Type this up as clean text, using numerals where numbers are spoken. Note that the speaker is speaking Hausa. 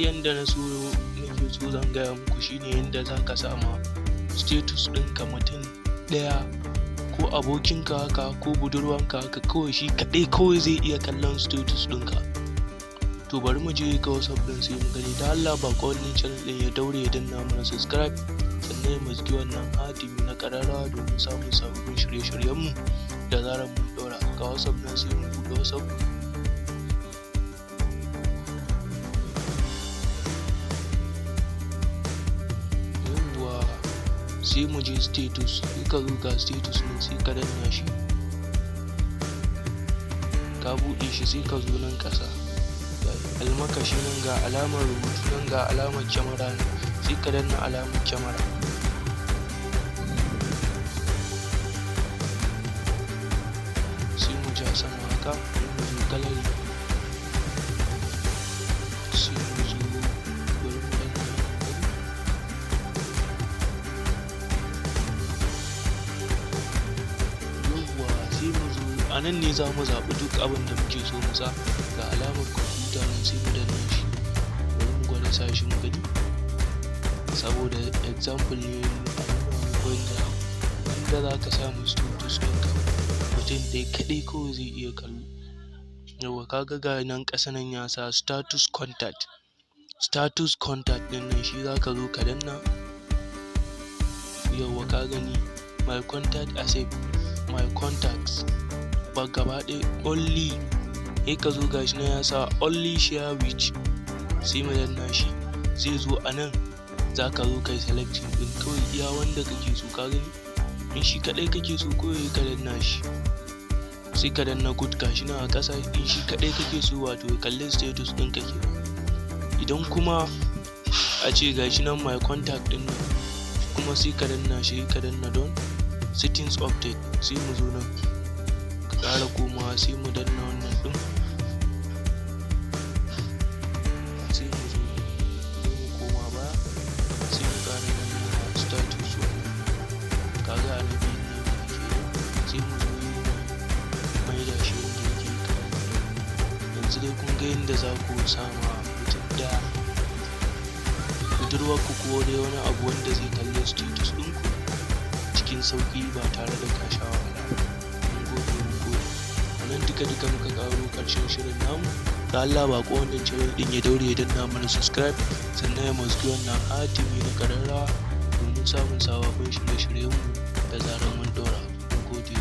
yanda nake so zan gaya muku shine yanda zaka sama status ɗinka mutum ɗaya ko abokinka haka ko budurwanka haka kawai shi kaɗai kawai zai iya kallon status ɗinka. To bari mu je ga WhatsApp ɗin sai mu gani. Da Allah ba ko wannan channel ɗin ya daure ya danna mana subscribe sannan ya mazgi wannan hatimi na ƙararrawa domin samun sababbin shirye-shiryenmu da zarar mun ɗora. Ga WhatsApp ɗin sai mu buɗe WhatsApp. Sai mu je status, sai ka zo ga status ɗin sai ka danna shi, ka buɗe shi sai ka zo nan ƙasa almakashi nan ga alamar rubutu nan ga alamar kyamara nan sai ka danna alamar kyamara. Sai mu ja sama haka mu zo gallery, sai mu zo bari mu danna a nan ne za mu zaɓi duk abin da muke so mu sa. Ga alamar kwamfuta nan sai mu danna shi, bari mu gwada sa shi mu gani saboda example ne wanda za ka samu status ɗinka mutum ɗaya kaɗai kawai zai iya kallo. Yawwa kaga ga nan ƙasa nan ya sa status contact ɗin nan shi za ka zo ka danna. Yawwa ka gani my contact accept my contacts ba gaba ɗaya only, sai ka zo gashi na ya sa only share with, sai mu danna shi zai zo a nan za ka zo kai selection ɗin kawai iya wanda kake so. Ka gani in shi kaɗai kake so kawai ka danna shi sai ka danna good gashi na a ƙasa. In shi kaɗai kake so wato ya kalli status ɗin kake. Idan kuma a ce gashi nan my contact ɗin nan kuma sai ka danna shi, ka danna don settings update, sai mu zo nan ƙara komawa sai mu danna wannan ɗin, sai mu zo mu koma baya sai mu ƙara danna status wannan kaga a nan ne sai mu zo mai da shi yadda yake kamar yanzu dai kun ga yadda za ku sama mutum ɗaya budurwarku ko dai wani abu wanda zai kalli status ɗinku cikin sauƙi ba tare da ka sha wahala ba. Nan duka muka karo ƙarshen shirin namu. Da Allah ba ko wannan channel din ya daure ya danna mana subscribe sannan ya mazgi wannan hatimi na ƙararrawa domin samun sababbin shirye-shiryenmu da zarar mun ɗora. Mun gode.